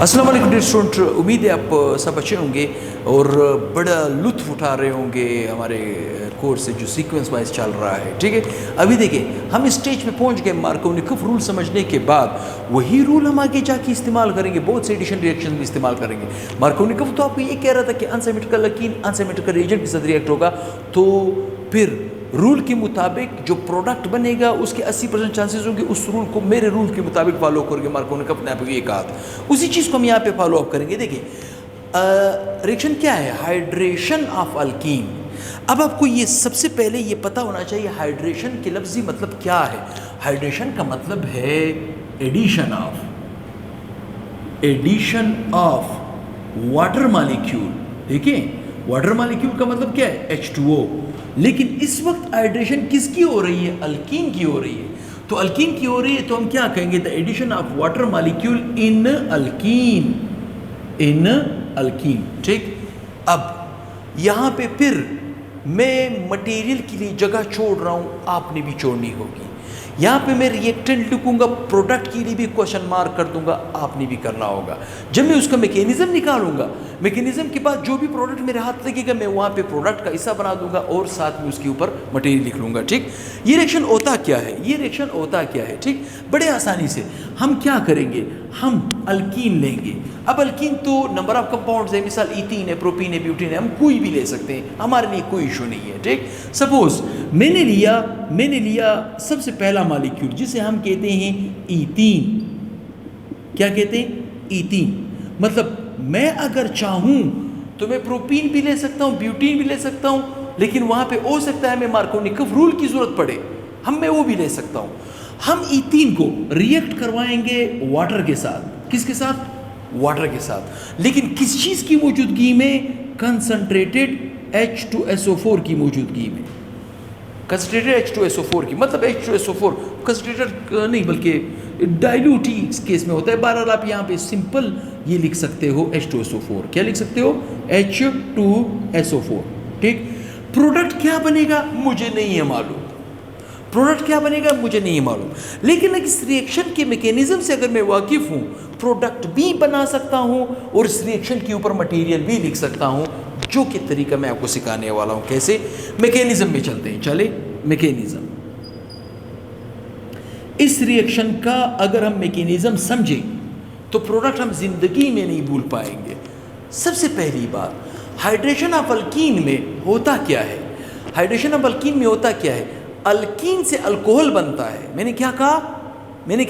अस्सलाम वालेकुम dear student, उम्मीद है आप सब अच्छे होंगे और बड़ा लुत्फ़ उठा रहे होंगे हमारे कोर्स से जो सीक्वेंस वाइज चल रहा है। ठीक है, अभी देखिए हम इस स्टेज पे पहुंच गए। मार्कोनिकोव रूल समझने के बाद वही रूल हम आगे जाके इस्तेमाल करेंगे, बहुत से एडिशन रिएक्शन भी इस्तेमाल करेंगे। मार्कोनिकोव तो आपको ये कह रहा था कि अनसिमेट्रिकल अल्कीन अनसिमेट्रिकल रिएजेंट के साथ रिएक्ट होगा, तो फिर रूल के मुताबिक जो प्रोडक्ट बनेगा उसके 80% चांसेस होंगे उस रूल को मेरे रूल के मुताबिक फॉलो करेंगे। मार्कोनिकोव ने आपको ये कहा था, उसी चीज़ को हम यहाँ पे फॉलो अप करेंगे। देखिए रिएक्शन क्या है, हाइड्रेशन ऑफ अल्कीन। अब आपको ये सबसे पहले ये पता होना चाहिए हाइड्रेशन के लफ्ज़ी मतलब क्या है। हाइड्रेशन का मतलब है एडिशन ऑफ वाटर मॉलिक्यूल। देखिए वाटर मॉलिक्यूल का मतलब क्या है, H2O। लेकिन इस वक्त हाइड्रेशन किसकी हो रही है, अल्कीन की हो रही है। तो अल्कीन की हो रही है तो हम क्या कहेंगे, the addition of water molecule in alkene. ठीक, अब यहाँ पे फिर मैं मटेरियल के लिए जगह छोड़ रहा हूँ, आपने भी छोड़नी होगी। यहाँ पे मैं रिएक्टेंट लिखूंगा, प्रोडक्ट के लिए भी क्वेश्चन मार्क कर दूंगा, आपने भी करना होगा। जब मैं उसका मैकेनिज्म निकालूंगा, मैकेनिज्म के बाद जो भी प्रोडक्ट मेरे हाथ लगेगा मैं वहाँ पे प्रोडक्ट का हिस्सा बना दूंगा और साथ में उसके ऊपर मटेरियल लिख लूँगा। ठीक, ये रिएक्शन होता क्या है, ठीक, बड़े आसानी से हम क्या करेंगे, हम अल्कीन लेंगे। अब अल्कीन तो नंबर ऑफ कंपाउंड्स है, मिसाल ईथीन है, प्रोपीन है, ब्यूटीन है, हम कोई भी ले सकते हैं, हमारे लिए कोई इशू नहीं है। ठीक, सपोज मैंने लिया सबसे पहला मॉलिक्यूल जिसे हम कहते हैं ईथीन। क्या कहते हैं, ईथीन। मतलब मैं अगर चाहूं तो मैं प्रोपीन भी ले सकता हूं, ब्यूटीन भी ले सकता हूं, लेकिन वहां पे हो सकता है मैं मार्कोनिकोव रूल की जरूरत पड़े, मैं वो भी ले सकता हूं। हम ईथीन को रिएक्ट करवाएंगे वाटर के साथ। किसके साथ, वाटर के साथ। लेकिन किस चीज़ की मौजूदगी में, कंसंट्रेटेड H2SO4 की मौजूदगी में। कंसंट्रेटेड H2SO4 की मतलब H2SO4 कंसंट्रेटेड नहीं बल्कि डाइल्यूट ही इस केस में होता है। बहरहाल आप यहाँ पे सिंपल ये लिख सकते हो H2SO4। क्या लिख सकते हो, H2SO4। ठीक, प्रोडक्ट क्या बनेगा मुझे नहीं है मालूम, लेकिन इस रिएक्शन के मैकेनिज्म से अगर मैं वाकिफ हूँ, प्रोडक्ट भी बना सकता हूँ और इस रिएक्शन के ऊपर मटेरियल भी लिख सकता हूँ, जो कि तरीका मैं आपको सिखाने वाला हूँ। कैसे, मैकेनिज्म में चलते हैं। चले मैकेनिज्म, इस रिएक्शन का अगर हम मैकेनिज्म समझें तो प्रोडक्ट हम जिंदगी में नहीं भूल पाएंगे। सबसे पहली बात, हाइड्रेशन ऑफ अल्कीन में होता क्या है, अल्कीन से अल्कोहल बनता है। मैंने क्या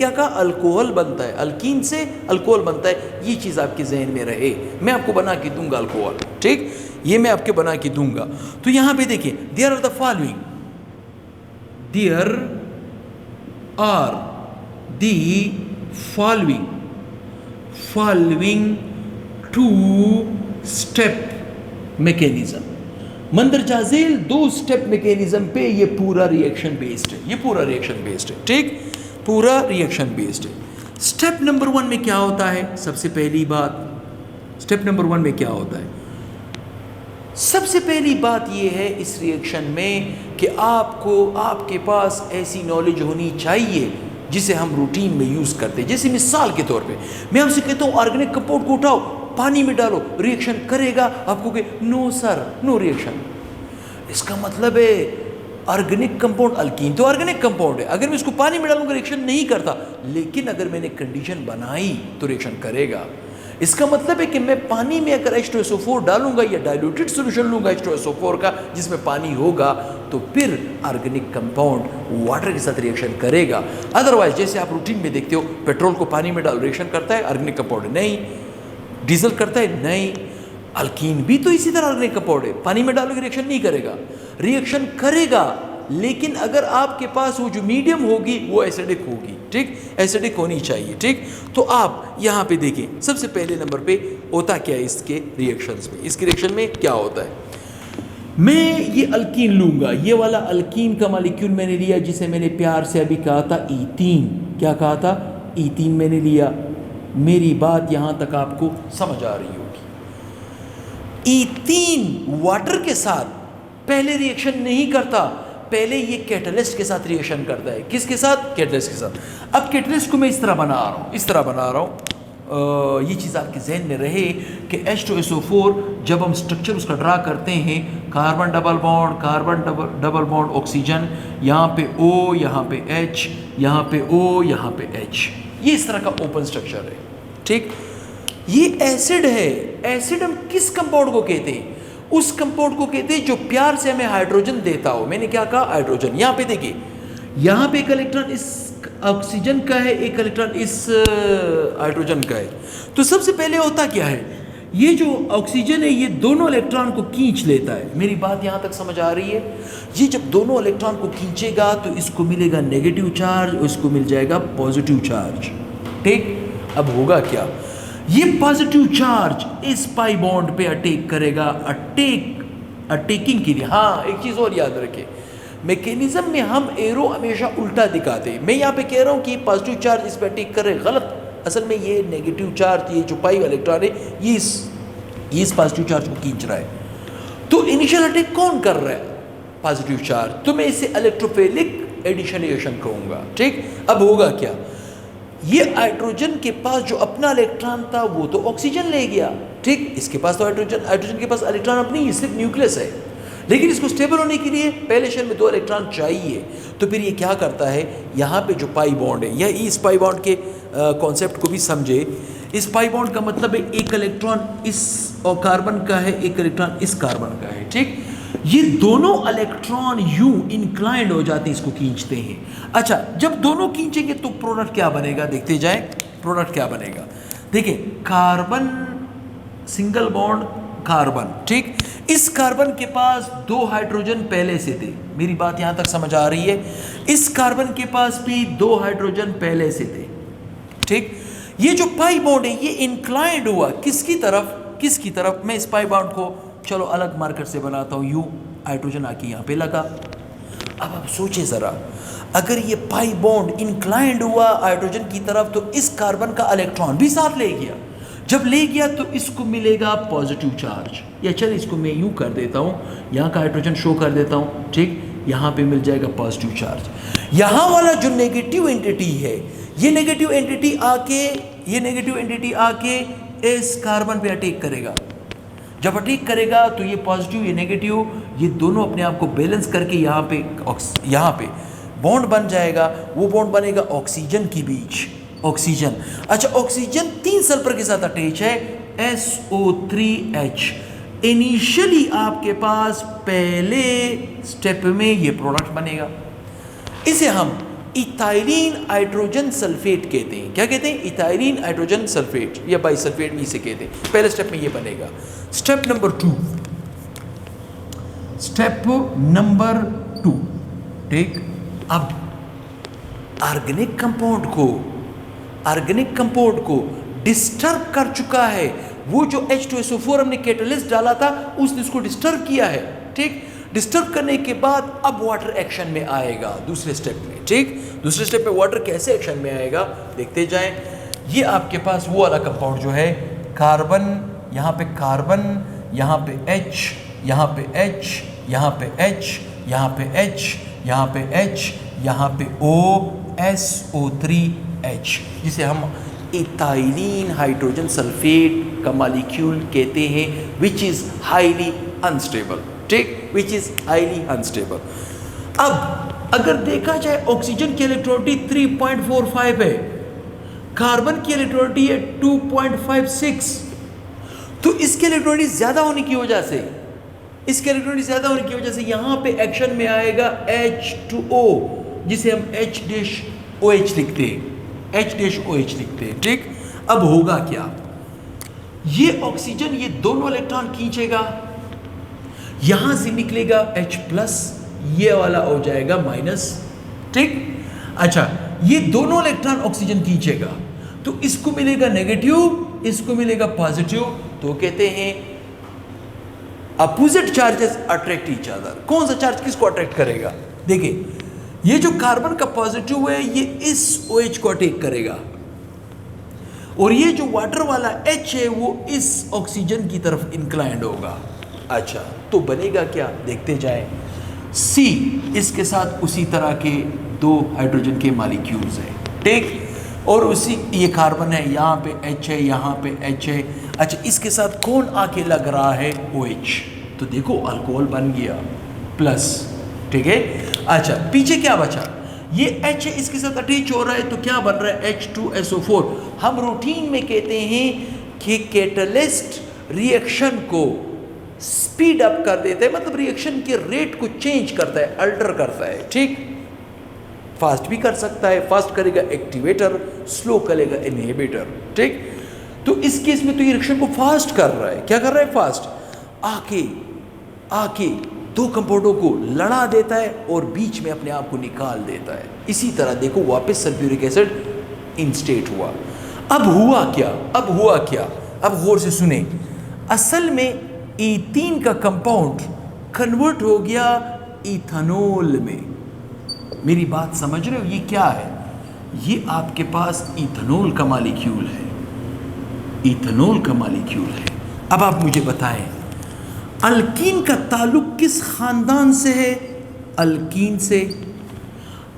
कहा, अल्कोहल बनता है, अल्कीन से अल्कोहल बनता है। ये चीज़ आपके जहन में रहे, मैं आपको बना के दूंगा अल्कोहल। ठीक, ये मैं आपके बना के दूंगा। तो यहाँ पे देखिए, there are the following two step mechanism. मंदरजाज़ेल 2 स्टेप मैकेनिज्म पे ये पूरा रिएक्शन बेस्ड है। ठीक, पूरा रिएक्शन बेस्ड है। स्टेप नंबर 1 में क्या होता है, सबसे पहली बात, स्टेप नंबर 1 में क्या होता है, सबसे पहली बात ये है इस रिएक्शन में कि आपके पास ऐसी नॉलेज होनी चाहिए जिसे हम रूटीन में यूज़ करते हैं। जैसे मिसाल के तौर पे मैं आपसे कहता हूँ ऑर्गेनिक कंपाउंड को उठाओ, पानी में डालो, रिएक्शन करेगा, आपको कहे नो सर, नो रिएक्शन। इसका मतलब है ऑर्गेनिक कंपाउंड, अल्कीन तो ऑर्गेनिक कंपाउंड है, अगर मैं इसको पानी में डालूंगा रिएक्शन नहीं करता, लेकिन अगर मैंने कंडीशन बनाई तो रिएक्शन करेगा। इसका मतलब है कि मैं पानी में अगर H2SO4 डालूंगा या डाइल्यूटेड सॉल्यूशन लूंगा H2SO4 का जिसमें पानी होगा, तो फिर ऑर्गेनिक कंपाउंड वाटर के साथ रिएक्शन करेगा। अदरवाइज जैसे आप रूटीन में देखते हो, पेट्रोल को पानी में डालो रिएक्शन करता है, ऑर्गेनिक कंपाउंड नहीं, डीजल करता है नहीं, अल्कीन भी तो इसी तरह ऑर्गेनिक कंपाउंड है, पानी में डालोगे रिएक्शन नहीं करेगा, रिएक्शन करेगा, लेकिन अगर आपके पास वो जो मीडियम होगी वो एसिडिक होगी। ठीक, एसिडिक होनी चाहिए। ठीक, तो आप यहाँ पे देखें, सबसे पहले नंबर पे होता क्या है इसके रिएक्शंस में, इसके रिएक्शन में क्या होता है, मैं ये अल्कीन लूँगा, ये वाला अल्कीन का मॉलिक्यूल मैंने लिया जिसे मैंने प्यार से अभी कहा था ईथीन। क्या कहा था, ईथीन मैंने लिया। मेरी बात यहाँ तक आपको समझ आ रही होगी। ईथीन वाटर के साथ पहले रिएक्शन नहीं करता, पहले ये कैटलिस्ट के साथ रिएक्शन करता है। किसके साथ? कैटलिस्ट के साथ। अब कैटलिस्ट को मैं इस तरह बना रहा हूँ, ये चीज़ आपके जहन में रहे कि H2SO4 जब हम स्ट्रक्चर उसका ड्रा करते हैं, कार्बन डबल बॉन्ड ऑक्सीजन, यहाँ पे O, यहाँ पे H, यहाँ पे O, यहाँ पे H, ये इस तरह का ओपन स्ट्रक्चर है। ठीक, ये एसिड है। एसिड हम किस कंपाउंड को कहते हैं? उस कंपाउंड को कहते हैं जो प्यार से हमें हाइड्रोजन देता हो। मैंने क्या कहा? हाइड्रोजन। यहाँ पे देखिए, यहाँ पे एक इलेक्ट्रॉन इस ऑक्सीजन का है, एक इलेक्ट्रॉन इस हाइड्रोजन का है। तो सबसे पहले होता क्या है, ये जो ऑक्सीजन है ये दोनों इलेक्ट्रॉन को खींच लेता है। मेरी बात यहाँ तक समझ आ रही है? ये जब दोनों इलेक्ट्रॉन को खींचेगा तो इसको मिलेगा नेगेटिव चार्ज और इसको मिल जाएगा पॉजिटिव चार्ज। ठीक, अब होगा क्या, ये पॉजिटिव चार्ज इस पाई बॉन्ड पे अटैक करेगा। अटैकिंग के लिए, हाँ एक चीज़ और याद रखें, मैकेनिज्म में हम एरो हमेशा उल्टा दिखाते हैं। मैं यहाँ पे कह रहा हूँ कि पॉजिटिव चार्ज इस पर अटैक करे, गलत। असल में ये नेगेटिव चार्ज, ये जो पाई इलेक्ट्रॉन है ये इस पॉजिटिव चार्ज को खींच रहा है। तो इनिशियल अटैक कौन कर रहा है? Positive charge. तो मैं इसे इलेक्ट्रोफिलिक एडिशन रिएक्शन कहूँगा। ठीक, अब होगा क्या, ये हाइड्रोजन के पास जो अपना इलेक्ट्रॉन था वो तो ऑक्सीजन ले गया। ठीक, इसके पास तो हाइड्रोजन के पास इलेक्ट्रॉन अपनी सिर्फ न्यूक्लियस है, लेकिन इसको स्टेबल होने के लिए पहले शेल में 2 इलेक्ट्रॉन चाहिए। तो फिर ये क्या करता है, यहाँ पे जो पाई बॉन्ड है, या इस पाई बॉन्ड के कॉन्सेप्ट को भी समझे। इस पाई बॉन्ड का मतलब है एक इलेक्ट्रॉन इस और कार्बन का है, एक इलेक्ट्रॉन इस कार्बन का है। ठीक, ये दोनों इलेक्ट्रॉन यूं इंक्लाइंड हो जाते हैं, इसको खींचते हैं। अच्छा, जब दोनों खींचेंगे तो प्रोडक्ट क्या बनेगा, देखते जाएं प्रोडक्ट क्या बनेगा। देखिए, कार्बन सिंगल बॉन्ड कार्बन। ठीक, इस कार्बन के पास 2 हाइड्रोजन पहले से थे। मेरी बात यहां तक समझ आ रही है? इस कार्बन के पास भी 2 हाइड्रोजन पहले से थे। ठीक, ये जो पाई बॉन्ड है ये इंक्लाइंड हुआ किसकी तरफ? मैं इस पाई बॉन्ड को चलो अलग मार्कर से बनाता हूं, यू हाइड्रोजन आके यहां पे लगा। अब आप सोचिए जरा, अगर ये पाई बॉन्ड इंक्लाइंड हुआ हाइड्रोजन की तरफ तो इस कार्बन का इलेक्ट्रॉन भी साथ ले गया। जब ले गया तो इसको मिलेगा पॉजिटिव चार्ज, या चल इसको मैं यूं कर देता हूं, यहां का हाइड्रोजन शो कर देता हूं। ठीक, यहां पे मिल जाएगा पॉजिटिव चार्ज। यहां वाला जो नेगेटिव एंटिटी है, ये नेगेटिव एंटिटी आके इस कार्बन पे अटैक करेगा। जब अटैक करेगा तो ये पॉजिटिव, ये नेगेटिव, ये दोनों अपने आप को बैलेंस करके यहाँ पे बॉन्ड बन जाएगा। वो बॉन्ड बनेगा ऑक्सीजन के बीच, ऑक्सीजन। अच्छा, ऑक्सीजन 3 सल्फर के साथ अटैच है, SO3H। इनिशियली आपके पास पहले स्टेप में ये प्रोडक्ट बनेगा। इसे हम इथाइलिन हाइड्रोजन सल्फेट कहते हैं। क्या कहते हैं? इथाइलिन हाइड्रोजन सल्फेट या बाइसल्फेट भी इसे कहते हैं। पहले स्टेप में ये बनेगा। Step number 2। ठीक, अब ऑर्गेनिक कंपाउंड को डिस्टर्ब कर चुका है। वो जो H2SO4 हमने कैटलिस्ट डाला था उसने उसको डिस्टर्ब किया है। ठीक, डिस्टर्ब करने के बाद अब वाटर एक्शन में आएगा दूसरे स्टेप में। ठीक, दूसरे स्टेप में वाटर कैसे एक्शन में आएगा देखते जाएं। ये आपके पास वो वाला कंपाउंड जो है, कार्बन, यहाँ पे कार्बन, यहाँ पे H, यहाँ पे H, यहाँ पे H, यहाँ पे H, यहाँ पे H, यहाँ पे O, SO3H, जिसे हम इथाइलिन हाइड्रोजन सल्फेट का मॉलिक्यूल कहते हैं, विच इज़ हाईली अनस्टेबल। ठीक, विच इज़ हाईली अनस्टेबल। अब अगर देखा जाए ऑक्सीजन की इलेक्ट्रोनिटी 3.45 है, कार्बन की इलेक्ट्रोनिटी है 2.56। तो इसके इलेक्ट्रोनिटी ज़्यादा होने की वजह से यहाँ पे एक्शन में आएगा H2O, जिसे हम H-OH लिखते हैं। ठीक, अब होगा क्या, ये ऑक्सीजन ये दोनों इलेक्ट्रॉन खींचेगा, यहां से निकलेगा H+, ये वाला हो जाएगा माइनस। ठीक, अच्छा, ये दोनों इलेक्ट्रॉन ऑक्सीजन खींचेगा तो इसको मिलेगा नेगेटिव, इसको मिलेगा पॉजिटिव। तो कहते हैं opposite charges attract each other. कौन सा चार्ज किसको अट्रैक्ट करेगा? देखिए, ये जो कार्बन का पॉजिटिव है ये इस OH को अटैक करेगा, और ये जो वाटर वाला H है वो इस ऑक्सीजन की तरफ इंक्लाइंड होगा। अच्छा, तो बनेगा क्या देखते जाएं। C इसके साथ उसी तरह के 2 हाइड्रोजन के मॉलिक्यूल्स हैं। ठीक, और उसी ये कार्बन है, यहाँ पे H है, यहाँ पे H है। अच्छा, इसके साथ कौन आके लग रहा है? OH। तो देखो अल्कोहल बन गया प्लस, ठीक है। अच्छा, पीछे क्या बचा? ये H है, इसके साथ अटैच हो रहा है तो क्या बन रहा है? H2SO4। हम रूटीन में कहते हैं कि कैटलिस्ट रिएक्शन को स्पीड अप कर देता है, मतलब रिएक्शन के रेट को चेंज करता है, अल्टर करता है, ठीक। फास्ट भी कर सकता है, फास्ट करेगा एक्टिवेटर, स्लो करेगा इनहिबिटर, ठीक। तो इस केस में तो ये रिएक्शन को फास्ट कर रहा है। क्या कर रहा है? फास्ट आके दो कंपाउंडों को लड़ा देता है और बीच में अपने आप को निकाल देता है। इसी तरह देखो वापस सल्फ्यूरिक एसिड इंस्टेट हुआ। अब हुआ क्या? अब गौर से सुने। असल में E3 का कंपाउंड कन्वर्ट हो गया इथेनॉल में। मेरी बात समझ रहे हो? ये क्या है? ये आपके पास इथेनॉल का मॉलिक्यूल है, इथेनॉल का मॉलिक्यूल है। अब आप मुझे बताएं, अल्कीन का ताल्लुक किस खानदान से है? अल्कीन से।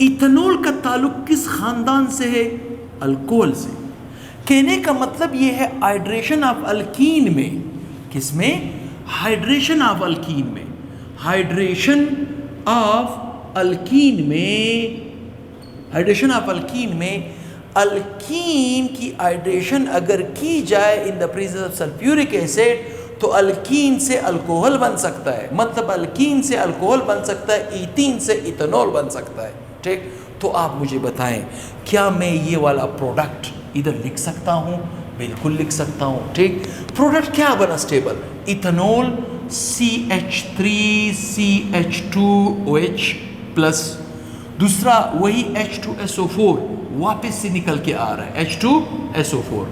इथेनॉल का ताल्लुक किस खानदान से है? अल्कोहल से। कहने का मतलब ये है हाइड्रेशन ऑफ अल्कीन में, किसमें? हाइड्रेशन ऑफ अल्कीन में। हाइड्रेशन ऑफ अल्कीन में अल्कीन की हाइड्रेशन अगर की जाए in the presence of sulphuric acid तो अल्कीन से अल्कोहल बन सकता है, मतलब अल्कीन से अल्कोहल बन सकता है, ईथीन से इथेनॉल बन सकता है, ठीक। तो आप मुझे बताएं, क्या मैं ये वाला प्रोडक्ट इधर लिख सकता हूँ? बिल्कुल लिख सकता हूँ, ठीक। प्रोडक्ट क्या बना स्टेबल? इथेनॉल CH3CH2OH प्लस दूसरा वही H2SO4 वापस से निकल के आ रहा है, H2SO4।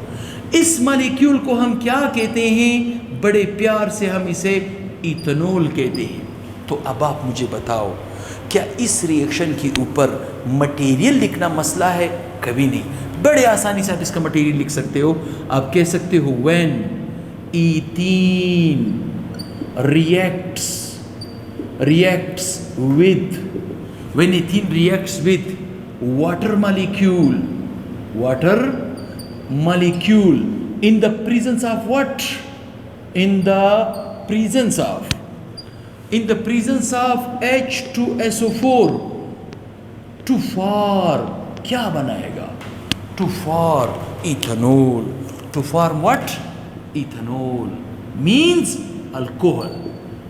इस मॉलिक्यूल को हम क्या कहते हैं? बड़े प्यार से हम इसे इथेनॉल कहते हैं। तो अब आप मुझे बताओ, क्या इस रिएक्शन के ऊपर मटेरियल लिखना मसला है? कभी नहीं। बड़े आसानी से आप इसका मटेरियल लिख सकते हो। आप कह सकते हो when ethene reacts with water molecule in the presence of what? In the presence of H2SO4 to form क्या बनाएगा? To form ethanol. To form what? Ethanol means alcohol.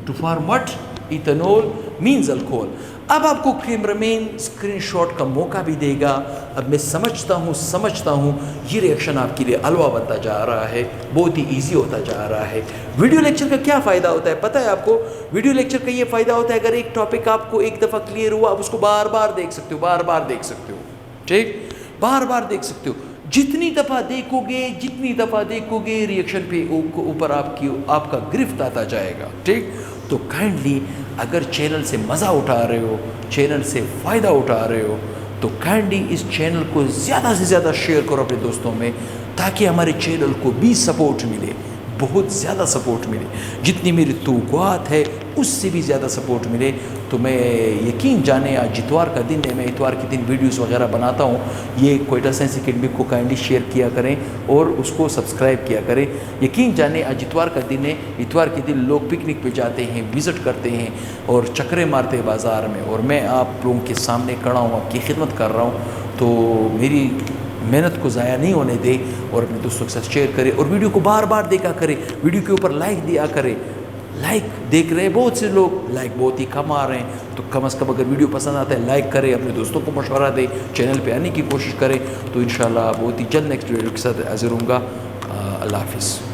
To form what? Ethanol means alcohol. अब आपको cameraman screenshot का मौका भी देगा। अब मैं समझता हूँ ये रिएक्शन आपके लिए हलवा बनता जा रहा है, बहुत ही इजी होता जा रहा है। वीडियो लेक्चर का क्या फ़ायदा होता है पता है आपको? वीडियो लेक्चर का ये फ़ायदा होता है, अगर एक टॉपिक आपको एक दफ़ा क्लियर हुआ, आप उसको बार बार देख सकते हो, ठीक, बार बार देख सकते हो। जितनी दफ़ा देखोगे रिएक्शन पे ऊपर आपका गिरफ्त आता जाएगा, ठीक। तो काइंडली अगर चैनल से मज़ा उठा रहे हो, चैनल से फ़ायदा उठा रहे हो, तो काइंडली इस चैनल को ज़्यादा से ज़्यादा शेयर करो अपने दोस्तों में, ताकि हमारे चैनल को भी सपोर्ट मिले, बहुत ज़्यादा सपोर्ट मिले। जितनी मेरी तौक़ुआत है उससे भी ज़्यादा सपोर्ट मिले। तो मैं यकीन जाने, आज इतवार का दिन है, मैं इतवार के दिन वीडियोस वगैरह बनाता हूँ। ये क्वेटा साइंस एकेडमी को काइंडली शेयर किया करें और उसको सब्सक्राइब किया करें। यकीन जाने आज इतवार का दिन है, इतवार के दिन लोग पिकनिक पे जाते हैं, विज़िट करते हैं और चक्रे मारते हैं बाज़ार में, और मैं आप लोगों के सामने खड़ा हूँ, आपकी खिदमत कर रहा हूँ। तो मेरी मेहनत को ज़ाया नहीं होने दे और अपने दोस्तों के साथ शेयर करें और वीडियो को बार बार देखा करें, वीडियो के ऊपर लाइक दिया करें। लाइक देख रहे हैं बहुत से लोग, लाइक बहुत ही कम आ रहे हैं, तो कम से कम अगर वीडियो पसंद आता है लाइक करें, अपने दोस्तों को मशवरा दें, चैनल पे आने की कोशिश करें। तो इंशाल्लाह बहुत ही जल्द नेक्स्ट वीडियो के साथ हाजिर होऊंगा। अल्लाह हाफिज़।